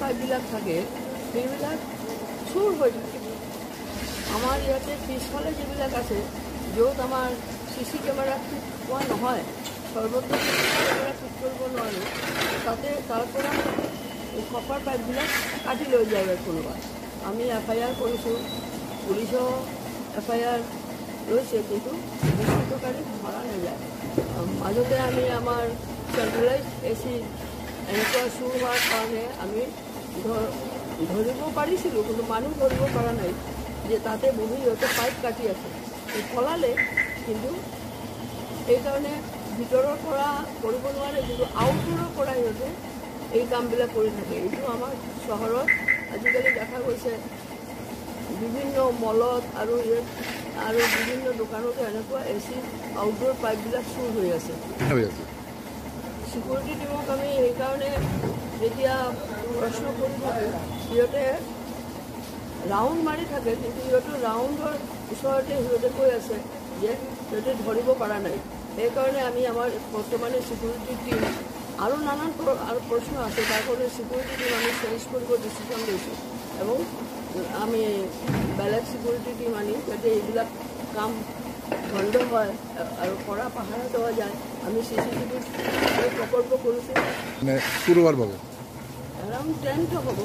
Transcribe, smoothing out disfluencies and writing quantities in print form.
পাইপবিলাক থাকে সেইবিলাক চুৰ হৈ থাকে। আমাৰ ইয়াতে পিছফালে যিবিলাক আছে য'ত আমাৰ CC কেমেৰা ফিট হোৱা নহয়, সৰ্বত্ৰ কেমেৰা ফিট কৰিব নোৱাৰোঁ, তাতে তাৰ পৰা কপাৰ পাইপবিলাক কাটি লৈ যায় কোনোবা। আমি FIR কৰিছোঁ, পুলিচেও FIR লৈছে, কিন্তু বিস্ফোটকাৰী ধৰা নাযায়। মাজতে আমি আমাৰ চেণ্ট্ৰেলাইজ AC এনেকুৱা চুৰ হোৱাৰ কাৰণে আমি ধৰিব পাৰিছিলোঁ, কিন্তু মানুহ ধৰিব পৰা নাই যে তাতে বহি সিহঁতে পাইপ কাটি আছে। পলালে, কিন্তু সেইকাৰণে ভিতৰৰ পৰা কৰিব নোৱাৰে, কিন্তু আউটডোৰৰ পৰা সিহঁতে এই কামবিলাক কৰি থাকে। এইটো আমাৰ চহৰত আজিকালি দেখা গৈছে, বিভিন্ন মলত আৰু বিভিন্ন দোকানতো এনেকুৱা AC আউটডোৰ পাইপবিলাক চুৰ হৈ আছে। চিকিউৰিটি টিমক আমি সেইকাৰণে যেতিয়া প্ৰশ্ন কৰি থাকোঁ, সিহঁতে ৰাউণ্ড মাৰি থাকে, কিন্তু সিহঁতৰ ৰাউণ্ডৰ ওচৰতে সিহঁতে কৈ আছে যে সিহঁতে ধৰিব পৰা নাই। সেইকাৰণে আমি আমাৰ বৰ্তমানে চিকিউৰিটি টিম আৰু নানান আৰু প্ৰশ্ন আছে, তাৰ কাৰণে চিকিউৰিটি টিম আমি চেঞ্জ কৰিব ডিচিশ্যন লৈছোঁ এবং আমি বেলেগ চিকিউৰিটি টিম আনি যাতে এইবিলাক কাম বন্ধ হয় আৰু পৰা পাহাৰা দেওয়া যায়। আমি CCTV প্ৰকল্প কৰিছোঁ, শুক্ৰবাৰ বাবে এৰাউণ্ড 10টা হ'ব।